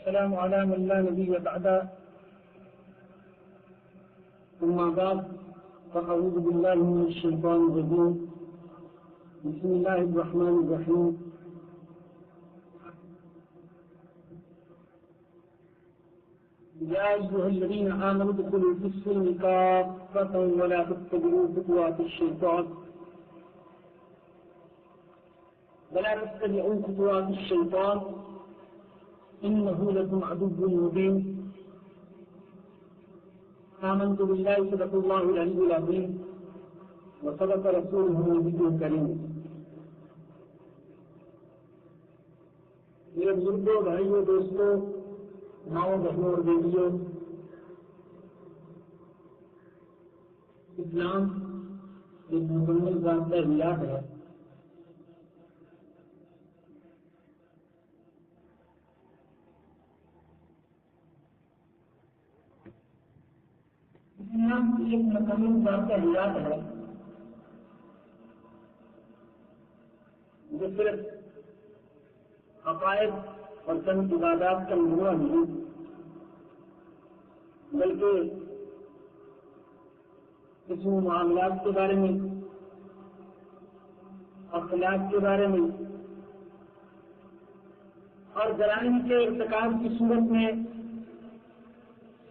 والسلام على من لا نبي بعده ثم بعد فأعوذ بالله من الشيطان الرجيم بسم الله الرحمن الرحيم يا أيها الذين آمنوا ادخلوا في السلم كافة ولا تتبعوا خطوات الشيطان إنه لكم عدو مبين آمنت بالله صدق الله العلي العظيم وصدق رسوله النبي الكريم. میرے بزرگوں، بھائیوں، دوستوں، ماؤں، بہنوں اور بیٹیوں، اسلام ایک مکمل ضابطۂ حیات ہے. اسلام ایک مکمل ضابطۂ حیات ہے جو صرف عقائد اور چند عبادات کا مجموعہ نہیں بلکہ اس میں معاملات کے بارے میں، اخلاق کے بارے میں اور جرائم کے ارتکاب کی صورت میں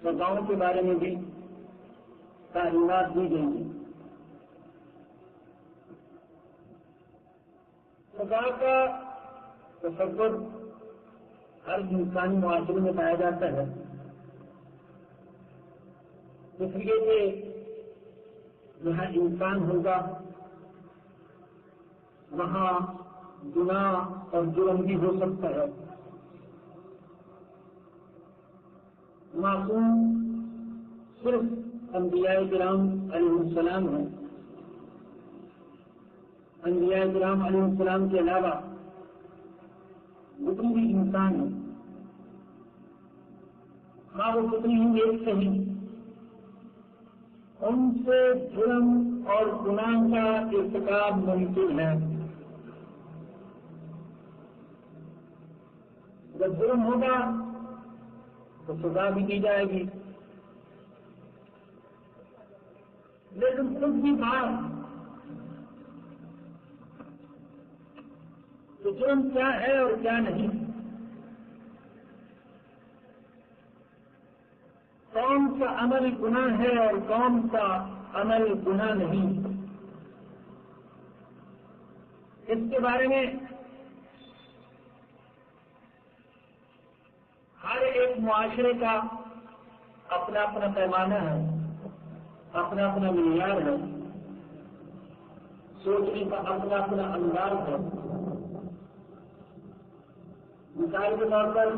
سزاؤں کے بارے میں بھی تعلیمات دی گئی ہیں. سزا کا تصور ہر انسانی معاشرے میں پایا جاتا ہے، اس لیے کہ جہاں انسان ہوگا وہاں گناہ اور جرم بھی ہو سکتا ہے. معصوم صرف انبیاء کرام علیہ السلام ہیں. انبیاء کرام علیہ السلام کے علاوہ جتنے بھی انسان ہیں، ہاں وہ کتنی ہی ایک صحیح، ان سے جرم اور گناہ کا ارتکاب ممکن ہے. جب جرم ہوگا تو سزا بھی دی جائے گی، لیکن خود بھی بات تو جرم کیا ہے اور کیا نہیں، کون سا عمل گناہ ہے اور کون سا عمل گناہ نہیں، اس کے بارے میں ہر ایک معاشرے کا اپنا اپنا پیمانہ ہے، اپنا اپنا معیار ہے، سوچنے کا اپنا اپنا انداز ہے. مثال کے طور پر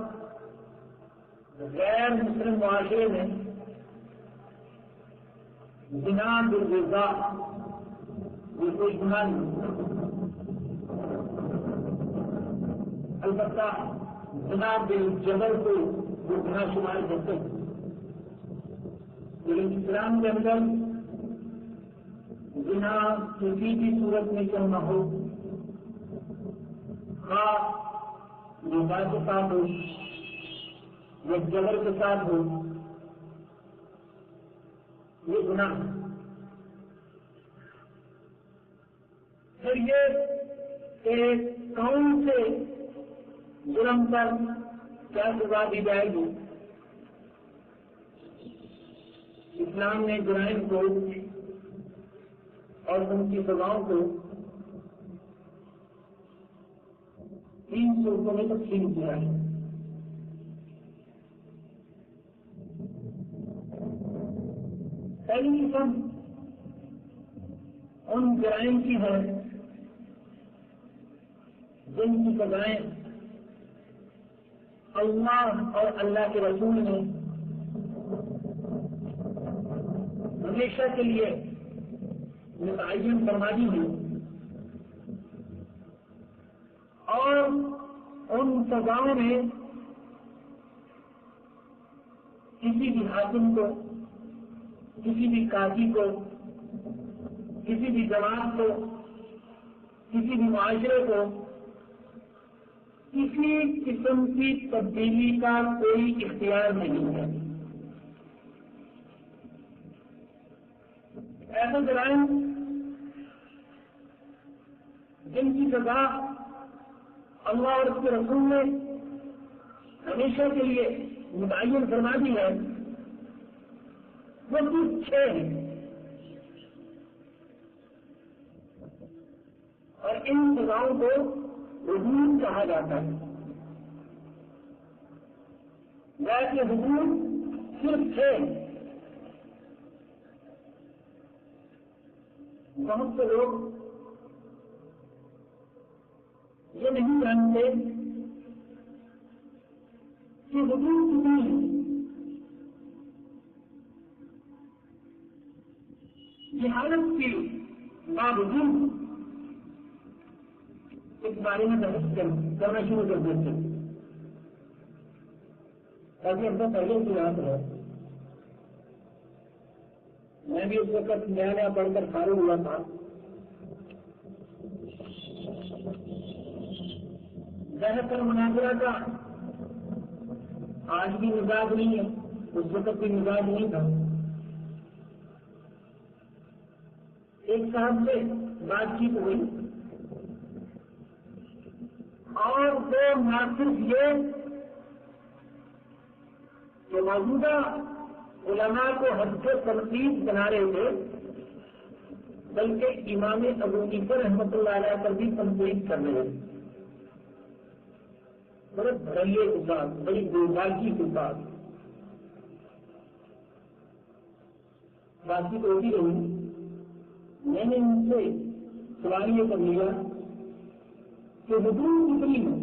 غیر مسلم معاشرے میں زنا بالرضا یہ کوئی گناہ نہیں، البتہ زنا بالجبر کو وہ گناہ شمار کرتے ہیں. لیکن اسلام کے اندر زنا کسی بھی صورت میں کیوں نہ ہو، خاص نکاح کے ساتھ ہو یا جبر کے ساتھ ہو، یہ گناہ ہے. پھر یہ کہ کون سے جرم پر کیا سزا دی جائے گی. اسلام نے جرائم کو اور ان کی سزاؤں کو 3 صورتوں میں تقسیم کیا ہے. پہلی قسم ان جرائم کی ہے جن کی سزائیں اللہ اور اللہ کے رسول نے ہمیشہ کے لیے متعین فرما دی ہے، اور ان سزاؤں میں کسی بھی حاکم کو، کسی بھی قاضی کو، کسی بھی جماعت کو، کسی بھی معاشرے کو کسی قسم کی تبدیلی کا کوئی اختیار نہیں ہے. ایسے جرائم جن کی سزا اللہ اور اس کے رسول نے ہمیشہ کے لیے متعین فرما دی ہے وہ صرف 6 ہیں، اور ان سزاؤں کو حدود کہا جاتا ہے. ویسے حدود صرف 6 ہیں. بہت سے لوگ یہ نہیں جانتے کہ حدود کتنی ہیں. جہالت کی باوجود اس بارے میں بحث کرنا شروع کر دیتے ہیں تاکہ ہم کو پہلے کی یاد رہے. میں بھی اس وقت نیا نیا پڑھ کر فارغ ہوا تھا. بحث اور مناظرہ کا آج بھی مزاج نہیں ہے، اس وقت بھی مزاج نہیں تھا. ایک صاحب سے بات چیت ہوئی اور وہ نہ صرف یہ کہ موجودہ علماء کو حد سے تنقید بنا رہے تھے بلکہ امام ابو حنیفہ رحمۃ اللہ علیہ پر بھی تنقید کر رہے تھے. بڑے بھڑیے کے ساتھ، بڑی دلداغی کے ساتھ بات چیت ہوتی رہی. میں نے ان سے سوال یہ کر لیا کہ حدود کتنی ہے.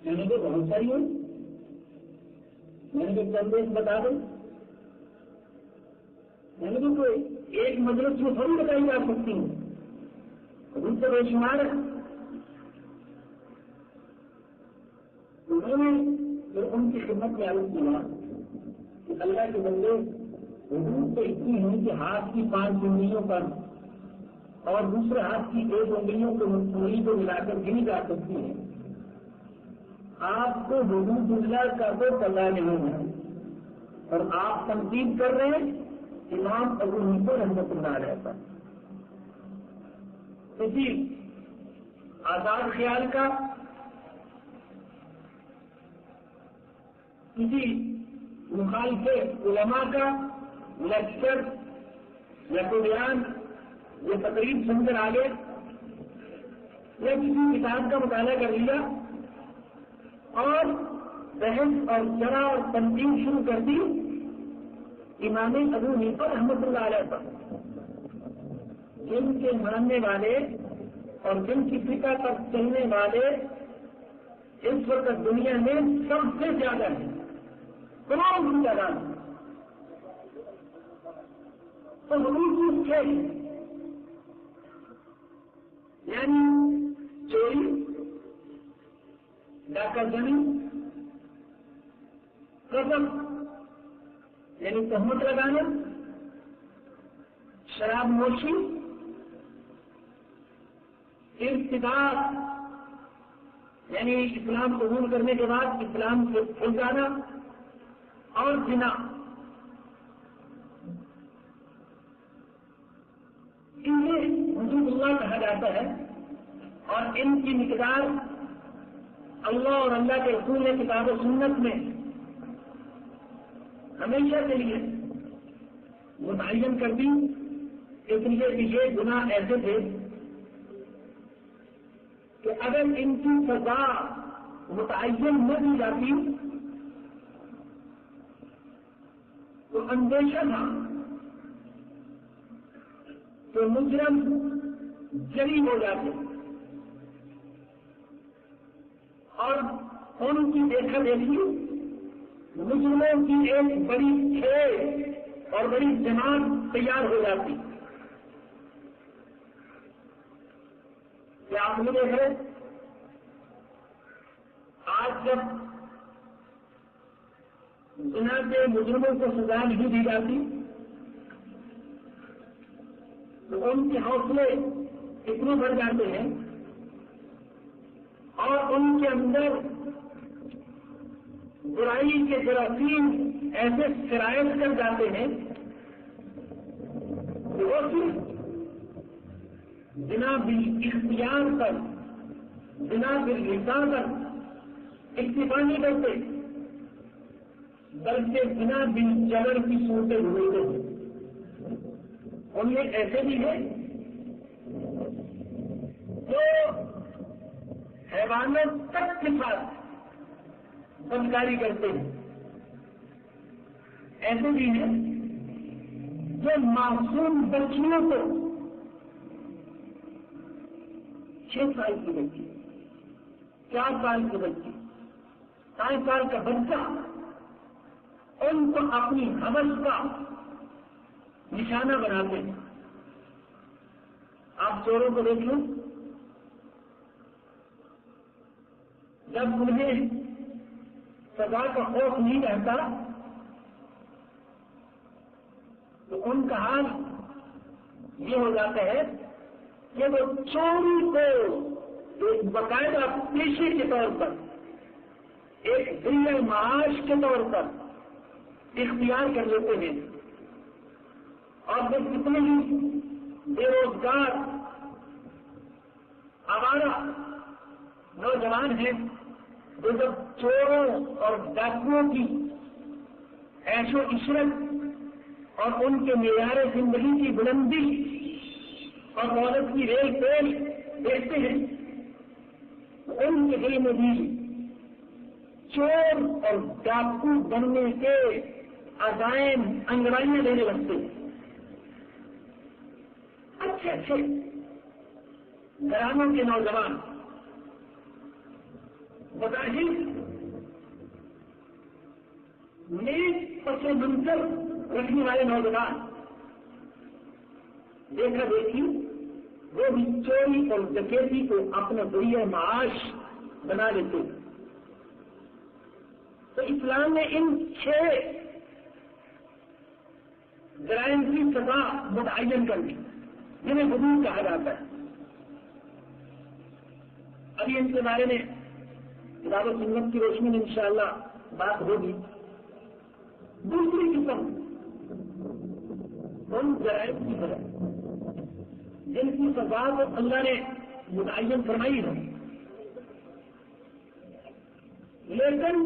میں نے تو بہت ساری ہے. میں نے تو چند ایک بتا دیں. میں نے تو کوئی ایک مجلس میں تھوڑی بتائی جا سکتی ہوں. حدود تو بے شمار ہے. انہوں نے پھر ان کی خدمت میں عرض کیا کہ اللہ کے بندے حدود تو اتنی ہیں کہ ہاتھ کی 5 انگلیوں پر اور دوسرے ہاتھ کی 1 انگلیوں کو انگلی کو ملا کر گنی جا سکتی ہے. آپ کو حدود اللہ کا تو پتہ نہیں ہے اور آپ تنقید کر رہے ہیں امام ابو حنیفہ رحمۃ اللہ علیہ پر. کسی آزاد خیال کا، کسی مخالف علماء کا لیکچر یا کوئی بیان یا تقریب سن کر آگے یا کسی کتاب کا مطالعہ کر لیا اور بحث اور جرح اور تنقید شروع کر دی امام ابو حنیفہ رحمۃ اللہ علیہ پر، جن کے ماننے والے اور جن کی فقہ پر چلنے والے اس وقت دنیا میں سب سے زیادہ ہیں، تمام کی تعداد. تو حدود ہے یعنی چوری، ڈاکہ زنی، قتل یعنی تہمت لگانا، شراب نوشی، ارتداد یعنی اسلام قبول کرنے کے بعد اسلام سے کھل جانا، اور زنا. انہیں حدود اللہ کہا جاتا ہے اور ان کی مقدار اللہ اور اللہ کے رسول نے کتاب و سنت میں ہمیشہ کے لیے متعین کر دی. اس لیے کہ یہ گناہ ایسے تھے کہ اگر ان کی سزا متعین نہ دی جاتی تو اندیشہ تھا کہ مجرم جری ہو جاتے اور ان کی دیکھا دیکھی مجرموں کی ایک بڑی کھیل اور بڑی جماعت تیار ہو جاتی. کیا آپ نے دیکھ رہے آج جب زنا کے مجرموں کو سزا نہیں دی جاتی تو ان کے حوصلے اتنے بڑھ جاتے ہیں اور ان کے اندر برائی کے جراثیم ایسے سرایت کر جاتے ہیں کہ وہ صرف بنا بالاختیار پر، بنا بالرضا پر اکتفا نہیں کرتے، بلکہ بنا بالجبر کی صورتیں ڈھونڈتے ہیں۔ ان میں ایسے بھی ہیں جو حیوانات تک کے ساتھ بدکاری کرتے ہیں، ایسے بھی ہیں جو معصوم بچیوں کو 6 سال کی بچی، 4 سال کی بچی، 5 سال کا بچہ، ان کو اپنی حوث کا نشانہ بناتے ہیں۔ آپ چوروں کو دیکھ لیں، جب انہیں سزا کا خوف نہیں رہتا تو ان کا حال یہ ہو جاتا ہے کہ وہ چوری کو ایک باقاعدہ پیشے کے طور پر، ایک ذریعہ معاش کے طور پر اختیار کر لیتے ہیں، اور جب کتنے ہی بے روزگار آوارہ نوجوان ہیں جو جب چوروں اور ڈاکوؤں کی عیش و عشرت اور ان کے معیار زندگی کی بلندی اور دولت کی ریل پیل دیکھتے ہیں، ان کے دل میں بھی چور اور ڈاکو بننے کے عزائم انگڑائیاں لینے لگتے ہیں۔ اچھے اچھے گھرانوں کے نوجوان، بظاہر نیک پس منظر رکھنے والے نوجوان، دیکھا دیکھی وہ بھی چوری اور ڈکیتی کو اپنا ذریعہ معاش بنا لیتے ہیں۔ تو اسلام نے ان 6 جرائم کی سزا متعین کر دی جنہیں حدود کہا جاتا ہے۔ ابھی ان کے بارے میں کتاب و سنت کی روشنی میں انشاءاللہ بات ہوگی۔ دوسری قسم ان جرائم کی طرح جن کی سزا کو اللہ نے متعین فرمائی ہے، لیکن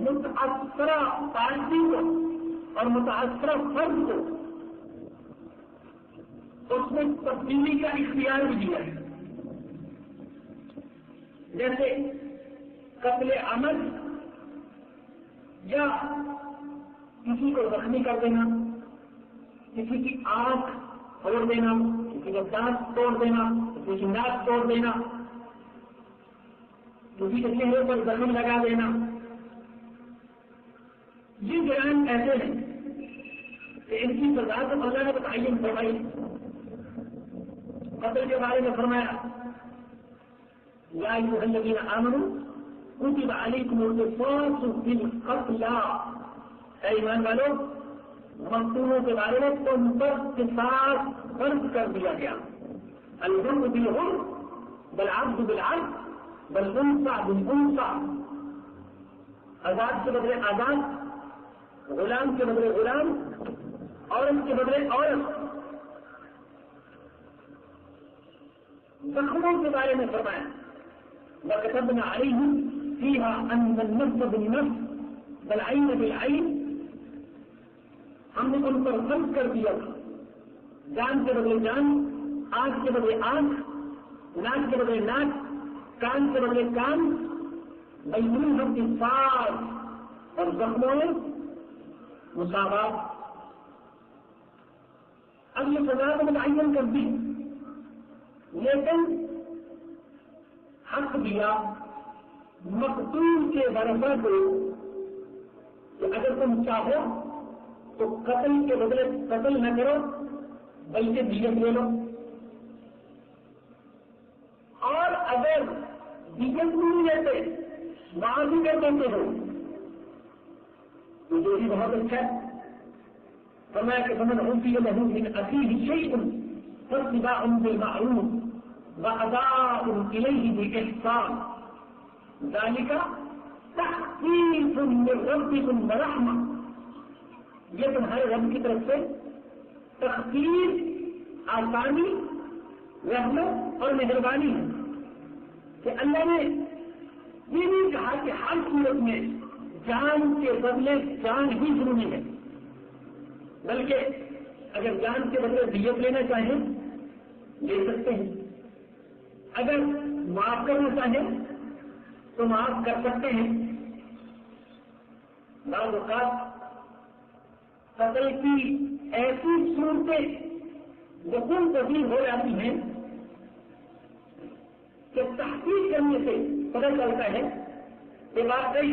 متاثرہ پارٹی کو اور متاثرہ فرد کو اس میں تبدیلی کا اختیار بھی دیا ہے، جیسے قتل عمد یا کسی کو زخمی کر دینا، کسی کی آنکھ پھوڑ دینا، کسی کا دانت توڑ دینا، کسی کی ناک توڑ دینا، کسی کے چہرے پر زخم لگا دینا۔ یہ جرائم ایسے ہیں کہ ان کی سزا تو اللہ نے متعین فرمائی۔ قتل کے بارے میں فرمایا یا ایھا الذین آمنوا کتب علیکم القصاص فی القتل، اے ایمان والو مقتولوں کے بارے میں تم پر قصاص فرض کر دیا گیا۔ الحر بالحر والعبد بالعبد والانثى بالانثى، آزاد کے بدلے آزاد، غلام کے بدلے غلام، عورت کے بدلے عورت۔ زخموں کے بارے میں فرمایا وَكَتَبْنَا عَلَيْهِمْ فِيهَا أَنَّ النَّفْسَ بِالنَّفْسِ وَالْعَيْنَ بِالْعَيْنِ، ہم نے ان پر فرض کر دیا تھا جان کے بدلے جان، آنکھ کے بدلے آنکھ، ناک کے بدلے ناک، کان کے بدلے کان، بالجروح قصاص، اور زخموں میں مساوات۔ اب یہ سزا کو متعین کر دی، لیکن حق دیا مقتول کے ورثہ کو کہ اگر تم چاہو تو قتل کے بدلے قتل نہ کرو بلکہ دیت لے لو، اور اگر دیت نہیں لیتے معافی کر دیتے ہو تو یہ بھی بہت اچھا ہے۔ فرمایا کہ فمن عفی لہ من اخیہ شیء فاتباع بالمعروف وَأَدَاءٌ إِلَيْهِ بِإِحْسَانٍ ذَلِكَ تَخْفِيفٌ مِّن رَّبِّكُمْ وَرَحْمَةٌ، یہ تمہارے رب کی طرف سے تخفیف، آسانی، رحمت اور مہربانی ہے کہ اللہ نے یہ نہیں کہا کہ ہر صورت میں جان کے بدلے جان ہی ضروری ہے، بلکہ اگر جان کے بدلے دیت لینا چاہیں لے سکتے ہیں، اگر معاف کرنا چاہیں تو معاف کر سکتے ہیں۔ بعض اوقات قتل کی ایسی صورتیں وقوع پذیر ہو جاتی ہیں کہ تحقیق کرنے سے پتہ چلتا ہے کہ واقعی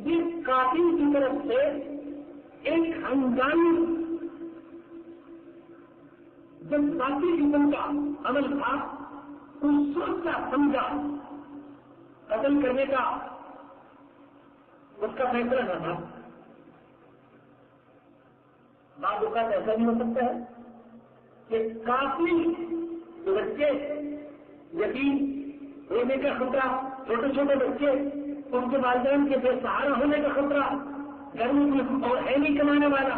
جس قاتل کی طرف سے ایک ہنگامی جب ذاتی قسم کا عمل تھا، کوئی سوچا سمجھا قتل کرنے کا اس کا فیصلہ نہ تھا۔ بعض اوقات ایسا بھی ہو سکتا ہے کہ کافی بچے یتیم ہونے کا خطرہ، چھوٹے چھوٹے بچے ان کے والدین کے بے سہارا ہونے کا خطرہ، گھر میں اور ہے نہیں کمانے والا،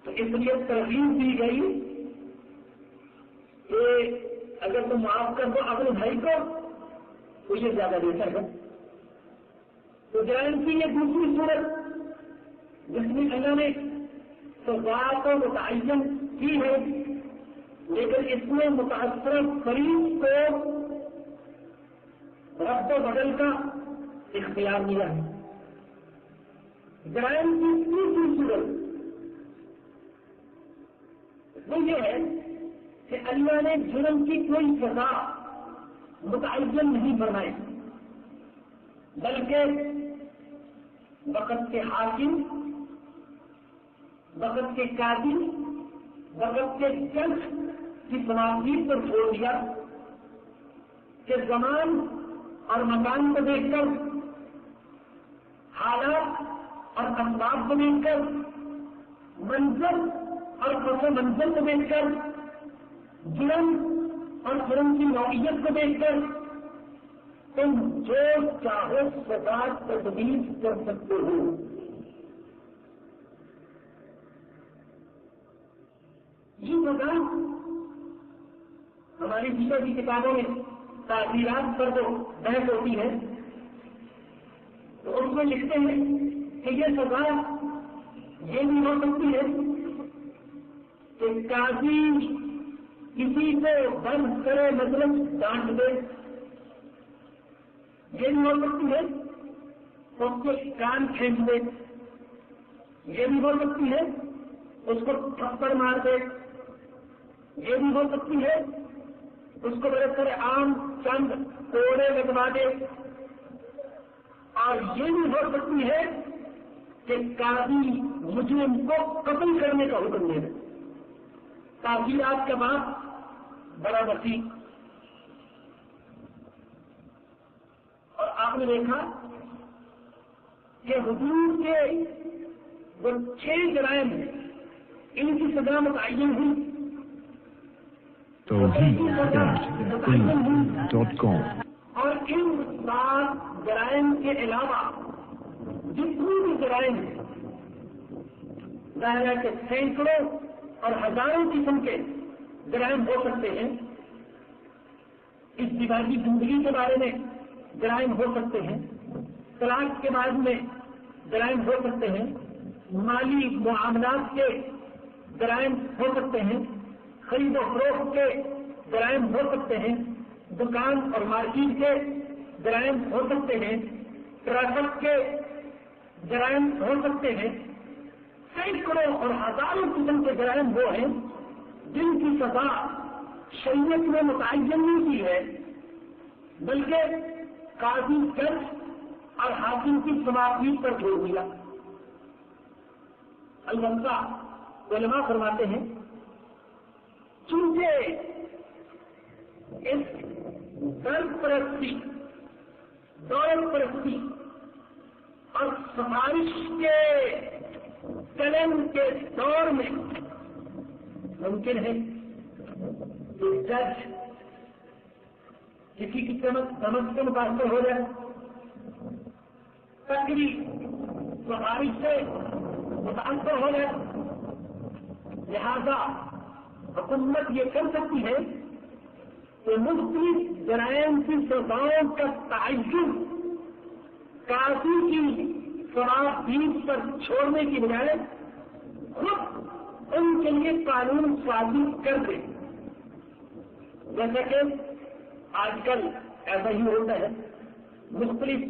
تو اس لیے ترغیب دی گئی کہ اگر تم معاف کر دو اپنے بھائی کو تو یہ زیادہ بہتر ہے۔ تو جرائم کی یہ دوسری صورت جس میں اللہ نے سزا کو متعین کی ہے، لیکن اس میں متاثرہ فریق کو رد و بدل کا اختیار ملا ہے۔ جرائم کی تیسری صورت وہ یہ ہے کہ اللہ نے جرم کی کوئی سزا متعین نہیں فرمائی، بلکہ وقت کے حاکم، وقت کے قاضی، وقت کے جج کی تناظیر پر چھوڑ دیا کہ زمان اور مکان کو دیکھ کر، حالات اور اسباب کو دیکھ کر، منظر اور پس منظر کو دیکھ کر، جرم اور جرم کی نوعیت کو دیکھ کر تم جو چاہو سزا تجویز کر سکتے ہو۔ یہ سزا ہماری فقہ کی کتابوں میں تعبیرات پر جو بحث ہوتی ہے تو اس میں لکھتے ہیں کہ یہ سزا یہ بھی ہو سکتی ہے کہ قاضی کسی کو بند کرے، مطلب ڈانٹ دے، یہ بھی ہو سکتی ہے اس کو کان کھینچ دے، یہ بھی ہو سکتی ہے اس کو تھپڑ مار دے، یہ بھی ہو سکتی ہے اس کو بڑے سارے عام چند کوڑے لگوا دے، اور یہ بھی ہو سکتی ہے کہ قاضی مجرم کو قتل کرنے کا حکم دے دے۔ تعزیرات کا بات بڑا وسیع، اور آپ نے دیکھا کہ حدود کے وہ 6 جرائم ہیں، ان کی سزا متعین ہوئی، توحید.com، اور ان 7 جرائم کے علاوہ جتنی بھی جرائم ہیں، ظاہر ہے کہ سینکڑوں اور ہزاروں قسم کے جرائم ہو سکتے ہیں، ازدواجی زندگی کے بارے میں جرائم ہو سکتے ہیں، طلاق کے بعد میں جرائم ہو سکتے ہیں، مالی معاملات کے جرائم ہو سکتے ہیں، خرید و فروخت کے جرائم ہو سکتے ہیں، دکان اور مارکیٹ کے جرائم ہو سکتے ہیں، ٹریفک کے جرائم ہو سکتے ہیں، سینکڑوں اور ہزاروں قسم کے جرائم وہ ہیں جن کی سزا شریعت میں متعین نہیں کی ہے، بلکہ قاضی، جج اور حاکم کی سماعت پر چھوڑ دیا۔ البتہ علماء فرماتے ہیں چونکہ اس درد پرستی، دولت پرستی اور سفارش کے چلن کے دور میں ممکن ہے جج کسی کی چمک سے متاثر ہو جائے، تقری بارش سے متاثر ہو جائے، لہذا حکومت یہ کر سکتی ہے کہ مختلف جرائم کی سزاؤں کا تعین قاضی کی صلاحیت پر چھوڑنے کی بجائے خود ان کے لیے قانون سازی کر دے، جیسا کہ آج کل ایسا ہی ہوتا ہے، مختلف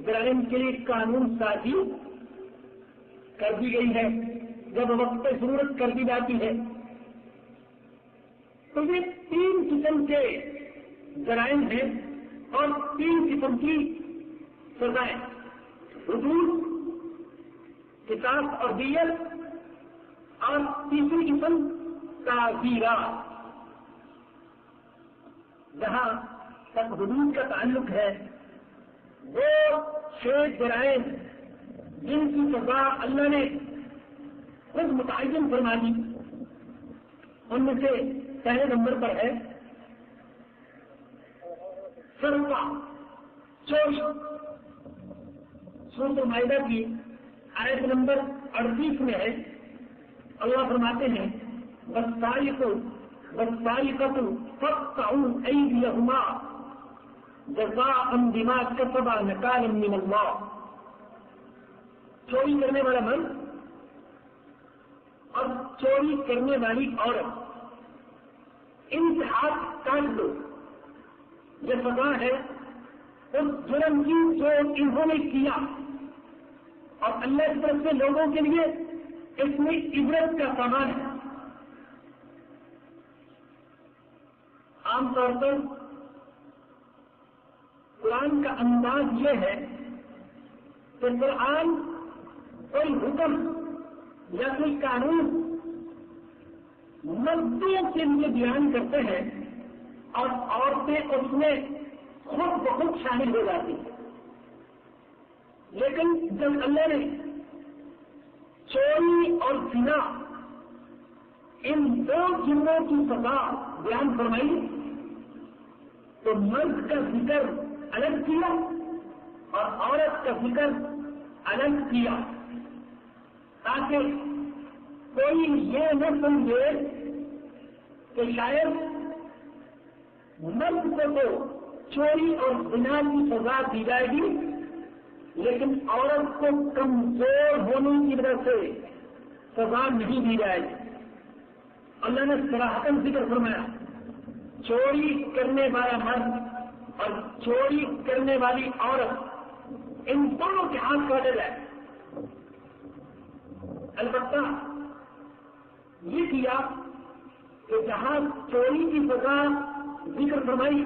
جرائم کے لیے قانون سازی کر دی گئی ہے جب وقت پہ ضرورت کر دی جاتی ہے۔ تو یہ 3 قسم کے جرائم ہیں اور 3 قسم کی سزائیں، حدود، قصاص اور دیت، اور تیسری قسم تعزیرات۔ جہاں تک حدود کا تعلق ہے، وہ 6 جرائم جن کی سزا اللہ نے خود متعین فرما دی، ان میں سے پہلے نمبر پر ہے سرقہ، چوری۔ سورۃ المائدہ کی آیت نمبر 38 میں ہے، اللہ فرماتے ہیں والسارق والسارقۃ فاقطعوا ایدیہما جزاء بما کسبا نکالا من اللہ۔ چوری کرنے والا مرد اور چوری کرنے والی عورت، ان سے ہاتھ کاٹ دو، یہ سزا ہے اس جرم کی جو انہوں نے کیا، اور اللہ کی طرف سے لوگوں کے لیے اس میں عبرت کا سامان ہے۔ عام طور پر قرآن کا انداز یہ ہے کہ قرآن کوئی حکم یا کوئی قانون مردوں کے لیے بیان کرتے ہیں اور عورتیں اس میں خود بخود شامل ہو جاتی ہیں، لیکن جب اللہ نے چوری اور زنا ان 2 جرموں کی سزا بیان فرمائی تو مرد کا ذکر الگ کیا اور عورت کا ذکر الگ کیا، تاکہ کوئی یہ نہ سمجھے کہ شاید مرد کو تو چوری اور زنا کی سزا دی جائے گی، لیکن عورت کو کمزور ہونے کی وجہ سے سزا نہیں دی جائے گی۔ اللہ نے صراحتاً ذکر فرمایا چوری کرنے والا مرد اور چوری کرنے والی عورت، ان دونوں کے ہاتھ کاٹے جائے۔ البتہ یہ کیا کہ جہاں چوری کی سزا ذکر فرمائی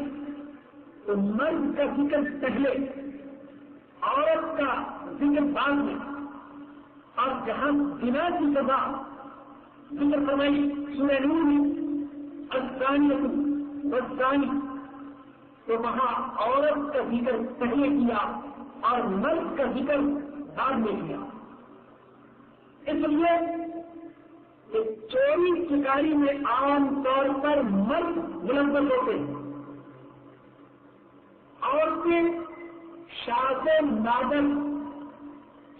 تو مرد کا ذکر پہلے، عورت کا ذکر بعد میں، اور جہاں زنا کی سزا ذکر فرمائی سورہ نور میں الزانیۃ والزانی، تو وہاں عورت کا ذکر پہلے کیا اور مرد کا ذکر بعد میں کیا، اس لیے کہ چوری چکاری میں عام طور پر مرد ملوث ہوتے ہیں، عورتیں شاذ و نادر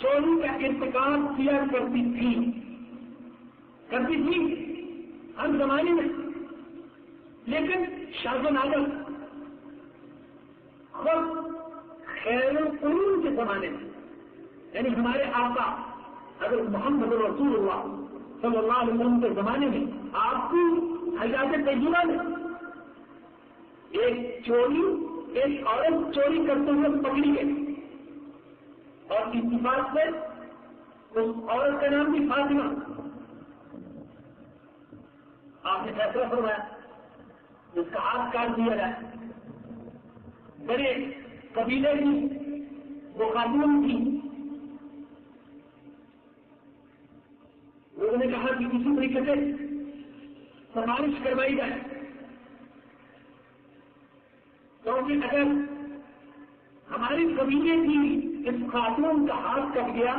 چوری کا ارتکاب کیا کرتی تھی ہر زمانے میں، لیکن شاذ و نادر خود خیر القرون کے زمانے میں، یعنی ہمارے آقا حضرت محمد رسول اللہ صلی اللہ علیہ وسلم کے زمانے میں، آپ کی حیات طیبہ میں ایک عورت چوری کرتے ہوئے پکڑی گئی، اور اتفاق سے اس عورت کا نام بھی فاطمہ۔ آپ نے فیصلہ فرمایا جس کا ہاتھ کاٹ دیا جائے۔ بڑے قبیلے کی وہ خاتون تھی، لوگوں نے کہا کہ کسی طریقے سے سفارش کروائی جائے، کیونکہ اگر ہماری قبیلے کی اس خاتون کا ہاتھ کٹ گیا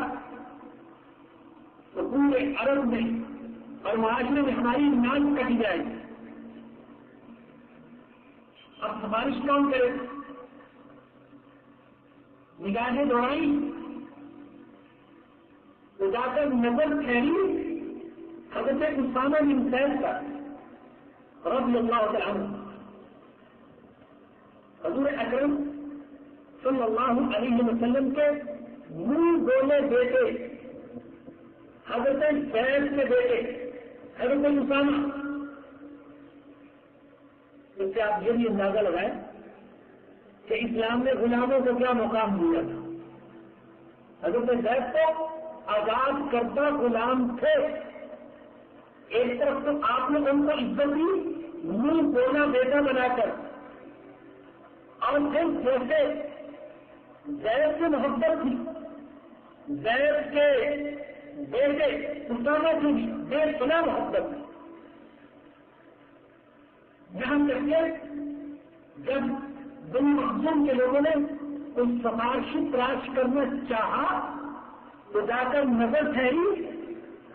تو پورے عرب میں اور معاشرے میں ہماری ناک کٹی جائے گی۔ اب سفارش کون کرے؟ نگاہیں دوڑائی تو جا کر نظر ٹھہری حضرت اسامہ بن زید کا رضی اللہ تعالی عنہ۔ حضور اکرم صلی اللہ علیہ وسلم کے منہ بولے بیٹے حضرت زید کے بیٹے حضرت اسامہ، اس سے آپ یہ بھی اندازہ لگائیں کہ اسلام نے غلاموں کو کیا مقام دیا تھا۔ حضرت زید کو آزاد کردہ غلام تھے، ایک طرف تو آپ نے ان کو عزت دی منہ بولا بیٹا بنا کر، اور پھر جیسے زید سے محبت تھی زید کے بیٹے اسامہ کی بھی بے پناہ محبت تھی، یہاں تک کہ جب بنی مخزوم کے لوگوں نے کوئی سفارشی تلاش کرنا چاہا تو جا کر نظر ٹھہری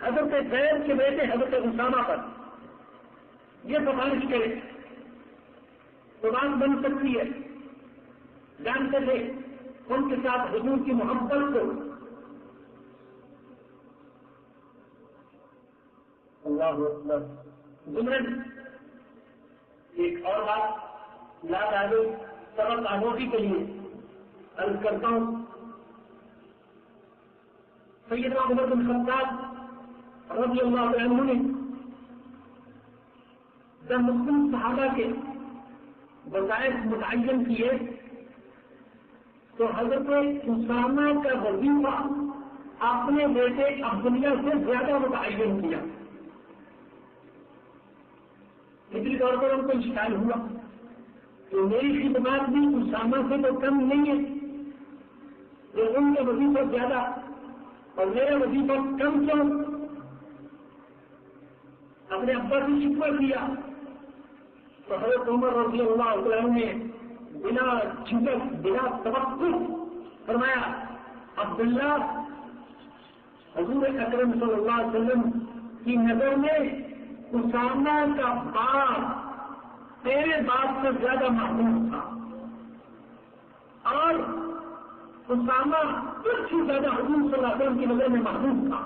حضرت زید کے بیٹے حضرت اسامہ پر، یہ سفارش کرے تو بات بن سکتی ہے۔ جانتے تھے ان کے ساتھ حضور کی محبت کو۔ اللہ اکبر۔ ضمن ایک اور بات یاد آ گئی سبق آموزی کے لیے عرض کرتا ہوں۔ سیدنا عمر بن خطاب رضی اللہ عنہ نے جب مسلم صحابہ کے وظائف متعین کیے تو حضرت اسامہ کا وظیفہ اپنے بیٹے عبداللہ سے زیادہ متعین کیا۔ فطری طور پر ان کو اشکال ہوا کہ میری خدمات بھی اسامہ سے تو کم نہیں ہے، کہ ان کا وظیفہ زیادہ اور میرا وظیفہ کم کیوں؟ اپنے ابا سے شکوہ کیا تو حضرت عمر رضی اللہ عنہ نے بنا جھجک بنا توقف فرمایا عبداللہ، حضور اکرم صلی اللہ علیہ وسلم کی نظر میں اسامہ کا باپ تیرے باپ سے زیادہ محبوب تھا، اور اسامہ کچھ سے زیادہ حضور صلی اللہ علیہ وسلم کی نظر میں محبوب تھا،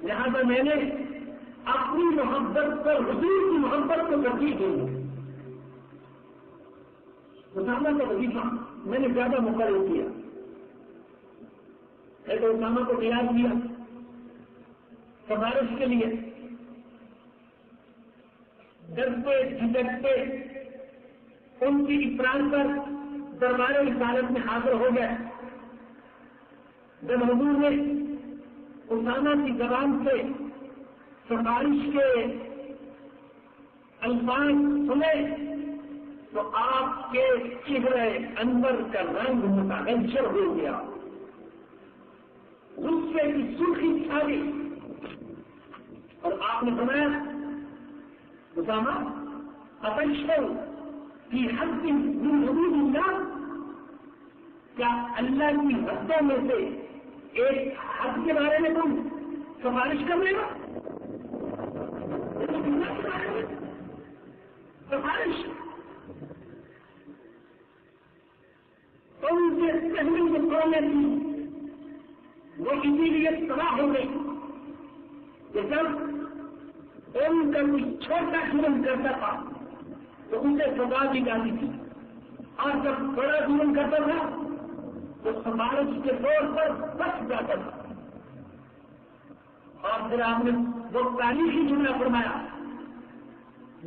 لہذا میں نے اپنی محبت پر حضور کی محبت کو ترجیح دی۔ اسامہ کا وظیفہ میں نے زیادہ مقرر کیا ہے تو اسامہ کو تیار کیا سفارش کے لیے، ڈرتے جھجکتے ان کی اطراع پر دربار رسالت میں حاضر ہو گئے۔ جب حضور نے اسامہ کی زبان سے سفارش کے الفاظ سنے تو آپ کے چہرے اندر کا رنگ متغیر ہو گیا، غصے کی سرخی چھا گئی، اور آپ نے فرمایا اسامہ اتشہد فی حد من حدود اللہ، کیا اللہ کی حدوں میں سے ایک حد کے بارے میں تم سفارش کر لے گا؟ سفارش تم سے پہلے جو قومیں تھی وہ اسی لیے تباہ ہو گئی کہ جب ان کا کوئی چھوٹا ظلم کرتا تھا تو اسے سزا دی جاتی تھی، اور جب بڑا ظلم کرتا تھا تو سفارش کے طور پر بچ جاتا تھا۔ اور پھر آپ نے وہ تاریخی جملہ فرمایا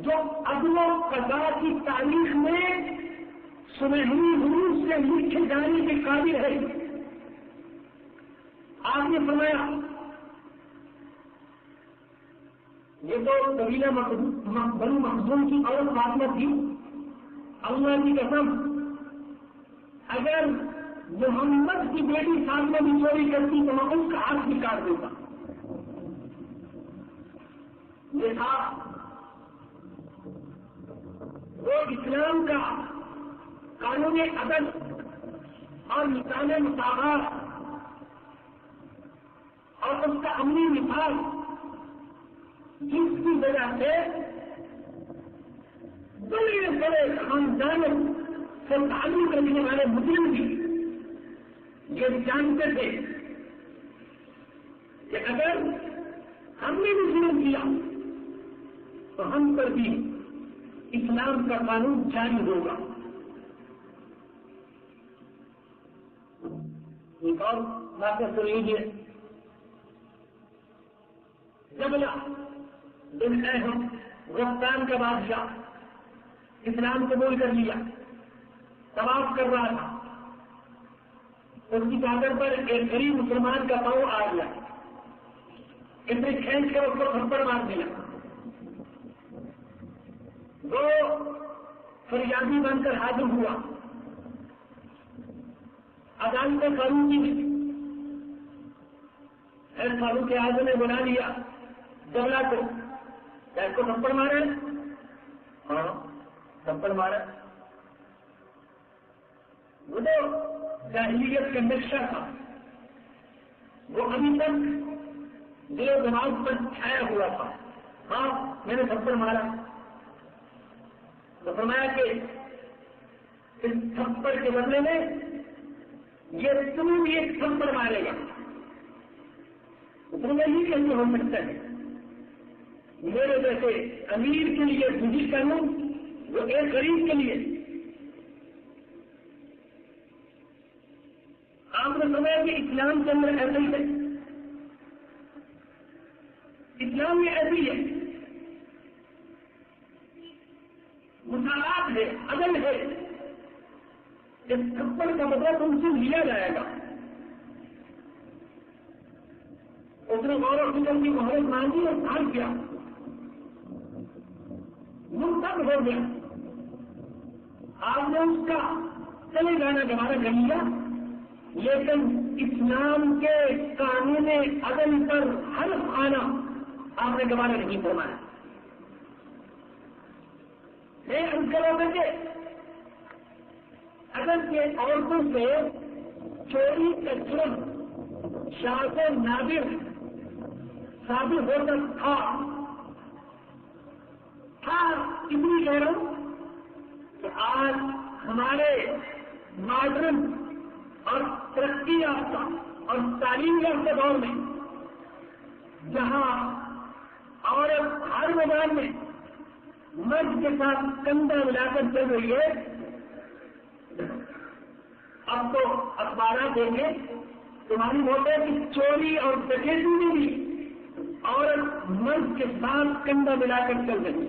جو عدل و قضا کی تاریخ میں سنہری حروف سے لکھے جانے کے قابل ہے۔ آپ نے فرمایا یہ تو قبیلہ بنو مخزوم کی عورت فاطمہ تھی، اللہ کی قسم اگر محمد کی بیٹی فاطمہ بھی چوری کرتی تو میں اس کا ہاتھ بھی کاٹ دیتا۔ یہ تھا وہ اسلام کا قانون عدل اور نظام مساوات اور اس کا عملی مثال، جس کی وجہ سے بڑے بڑے خاندانوں سے تعلق رکھنے والے مسلم بھی یہ جانتے تھے کہ اگر ہم نے بھی ظلم کیا تو ہم پر بھی اسلام کا قانون جاری ہوگا. ایک اور بات سن لیجیے. جبلا بن احم غسان کا بادشاہ اسلام قبول کر لیا, طواف کر رہا تھا. اس کی چادر پر ایک غریب مسلمان کا پاؤں آ گیا. اس نے کھینچ کر اس کو تھپڑ مار دیا. وہ فریادی بن کر حاضر ہوا. عدالت فاروق کی فاروق اعظم نے بلا لیا جبلا کو. کیا اس کو تھپڑ مارا؟ ہاں تھپڑ مارا. وہ تو جاہلیت کا نقشہ تھا, وہ ابھی تک دل و دماغ پر چھایا ہوا تھا. ہاں میں نے تھپڑ مارا. تو فرمایا کہ اس تھپڑ کے بدلے میں یہ تمہیں بھی ایک تھپڑ مارے گا. تمہیں یہ کیسے ہو سکتا ہے؟ میرے جیسے امیر کے لیے بجلی قانون, وہ ایک غریب کے لیے. آپ نے سمجھا کہ اسلام کے اندر ایسا ہی ہے. اسلام میں ایسی ہے, مساوات ہے, عدل ہے. اس تھپڑ کا مطلب تم سے لیا جائے گا. اس نے غور و فکر کی مہارت مانگی اور کام کیا, منتخب ہو گیا. آپ نے اس کا چلے جانا گوارا کر لیا, لیکن اسلام کے قانون عدل پر حلف آنا آپ نے گوارا نہیں فرمایا. انکلوں میں سے اگر کے عورتوں سے چوری کا جرم شاذ و نادر ثابت ہوتا تھا اتنی کہہ رہا ہوں کہ آج ہمارے ماڈرن اور ترقی یافتہ اور تعلیم یافتہ دور میں جہاں عورت ہر میدان میں مرد کے ساتھ کندھا ملا کر چل رہی ہے, اب تو اخبارات دیکھیں تمہاری موت ہے کہ چوری اور ڈکیتی میں بھی عورت مرد کے ساتھ کندھا ملا کر چل رہی ہے.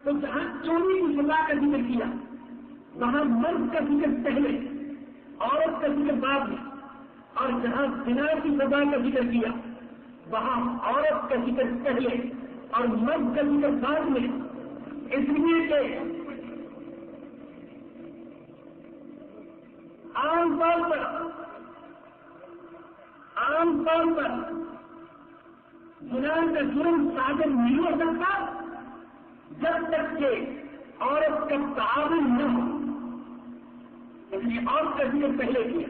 تو جہاں چوری کی سزا کا ذکر کیا وہاں مرد کا ذکر پہلے, عورت کا ذکر بعد میں, اور جہاں زنا کی سزا کا ذکر کیا وہاں عورت کا ذکر پہلے اور مرد کا ذکر بعد میں. اس لیے کہ عام طور پر زنا کا جرم صادر نہیں ہو سکتا جب تک کہ عورت کا تعاون نہ ہو. اس لیے عورت کا ذکر پہلے کیا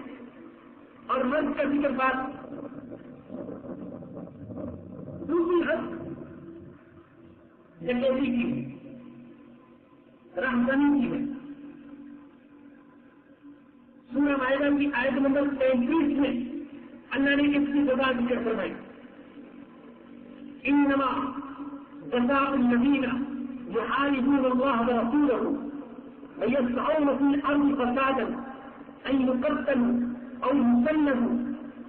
اور مرد کا ذکر بعد. دوسری حد ڈکیتی کی ہے, رہزنی کی ہے. سورہ مائدہ کی آیت نمبر 33 میں اللہ نے اس کی سزا ذکر فرمائی. انما جزاء الذین یحاربون اللہ ورسولہ ویسعون فی الارض فسادا ان یقتلوا او یسلبوا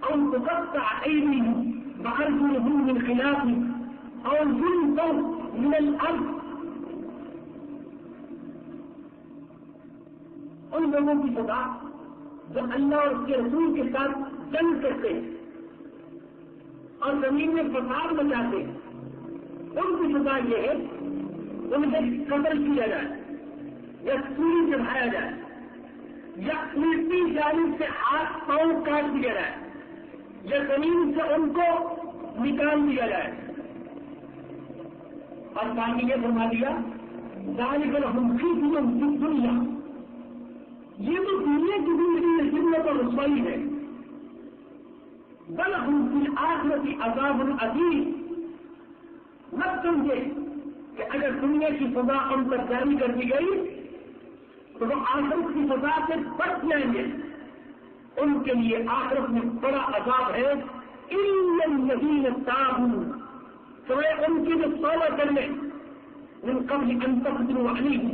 او تقطع ایدیہم وارجلهم من خلاف او ينفوا من الارض. ان لوگوں کی سزا جو اللہ اور اس کے رسول کے ساتھ جنگ کرتے ہیں اور زمین میں فساد مچاتے ہیں, ان کی سزا یہ ہے انہیں قتل کیا جائے یا سولی چڑھایا جائے یا الٹی جانب سے ہاتھ پاؤں کاٹ دیا جائے یا زمین سے ان کو نکال دیا جائے. اور باقی یہ فرما دیا ذالک لہم خزی فی الدنیا, یہ تو دنیا کی زندگی میں ذلت اور رسوائی ہے. ولہم فی الآخرۃ عذاب عظیم, مت سمجھے کہ اگر دنیا کی سزا ان پر جاری کر دی گئی تو وہ آخرت کی سزا سے بچ جائیں گے. ان کے لیے آخرت میں بڑا عذاب ہے. الا الذین تابوا، سوائے ان کی جو توبہ کر لیں من قبل ان تقدروا علیہم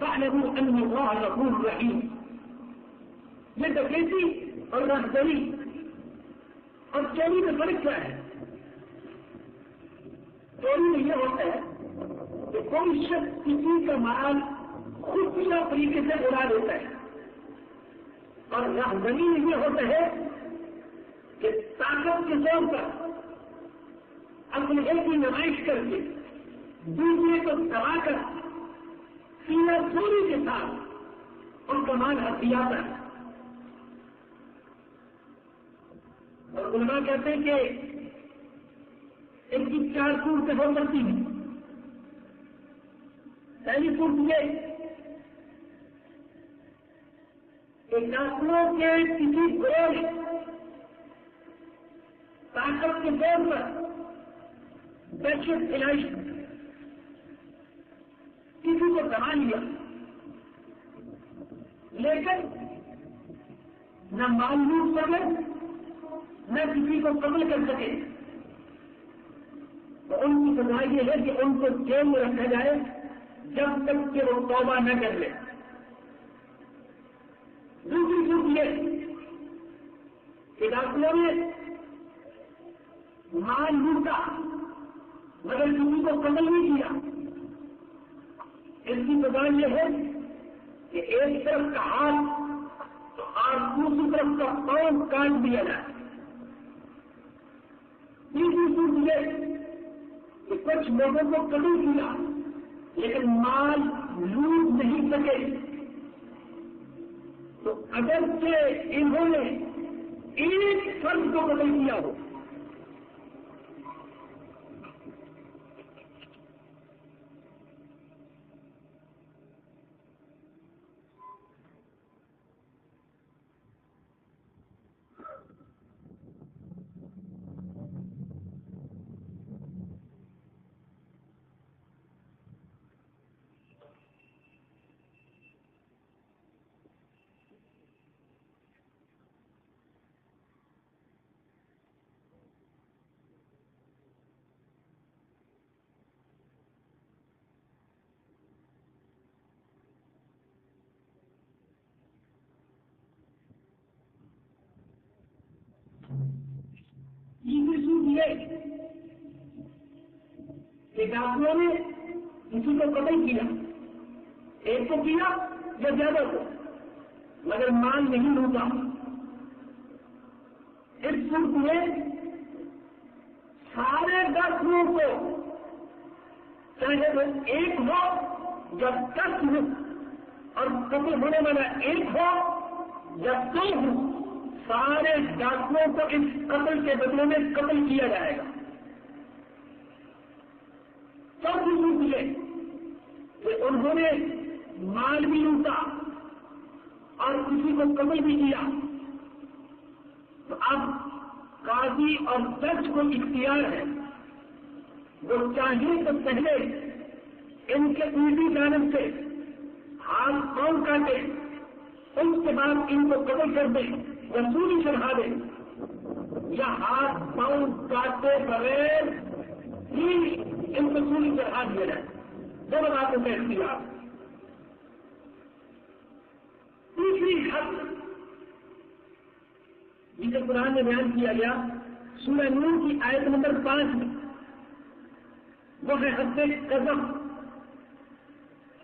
فاعلموا ان اللہ غفور رحیم. یہ ڈکیتی اور راہدری اور چوری میں فرق کیا ہے؟ چوری میں یہ ہوتا ہے کہ کوئی شخص کسی کا مال خفیہ طریقے سے اڑا دیتا ہے، اور راہدری میں یہ ہوتا ہے کہ طاقت کے زور پر اپنے ایک کی نمائش کر کے دوسرے کو دبا کر سینہ چوری کے ساتھ ان کا مال ہتھیا ہے. اور علماء کہتے ہیں کہ ان کی 4 صورتیں ہو سکتی ہیں. پہلی صورت یہ کہ ڈاکوؤں کے کسی گروہ نے طاقت کے طور پر دہشت پھیلائی، کسی کو دبا لیا، لیکن نہ مال لوٹ سکے نہ کسی کو قتل کر سکے. تو ان کی سزا یہ ہے کہ ان کو جیل میں رکھا جائے جب تک کہ وہ توبہ نہ کر لے. دوسری صورت یہ کہ ڈاکٹروں نے مال لوٹا مگر کسی کو قتل نہیں کیا. اس کی سزا یہ ہے کہ ایک طرف کا ہاتھ اور دوسری طرف کا پاؤں کاٹ دیا جائے. تیسری صورت یہ کہ کچھ لوگوں کو قتل کیا لیکن مال لوٹ نہیں سکے، تو اگرچہ انہوں نے ایک فرد کو قتل کیا ہو کہ ڈاکٹروں نے کسی کو قتل کیا، ایک کو کیا یا زیادہ کو، مگر مال نہیں لوٹا. اس صورت میں سارے ڈاکٹروں کو چاہے وہ ایک ہو یا 10 ہو، اور قتل ہونے والا ایک ہو یا 2 ہو، سارے ڈاکٹروں کو اس قتل کے بدلے میں قتل کیا جائے گا. چوتھی صورت یہ کہ انہوں نے مال بھی لوٹا اور کسی کو قتل بھی کیا، تو اب قاضی اور جج کو اختیار ہے، وہ چاہیے تو پہلے ان کے الٹی جانب سے ہاتھ پاؤں کاٹے، اس کے بعد ان کو قتل کر دیں یا سولی چڑھا دیں، یا ہاتھ پاؤں کاٹے بغیر ہی ان کو سولی چڑھا دیا جائے. دونوں باتوں کا اختیار. تیسری حد جسے قرآن میں بیان کیا گیا سورہ نور کی آیت نمبر 5 میں، وہ ہے حد قذف،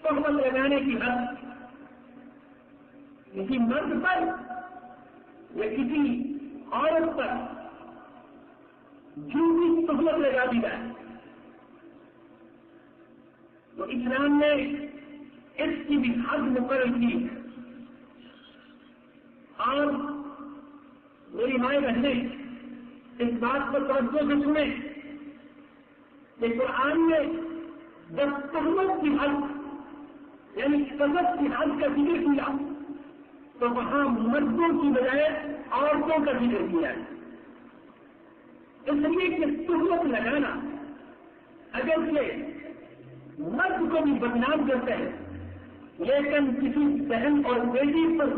تہمت لگانے کی حد. کسی مرد پر یا کسی عورت پر جھوٹی تہمت لگا دی جائے تو اسلام نے اس کی بھی حد مقرر کی ہے. اور میری مائیں بہنیں اس بات پر توجہ سے سنیں کہ قرآن نے جب تہمت کی حد یعنی قذف کی حد کا ذکر کیا تو وہاں مردوں کی بجائے عورتوں کا ذکر کیا ہے. اس لیے کہ تہمت لگانا اگر سے مرد کو بھی بدنام کرتے ہیں، لیکن کسی بہن اور بیٹی پر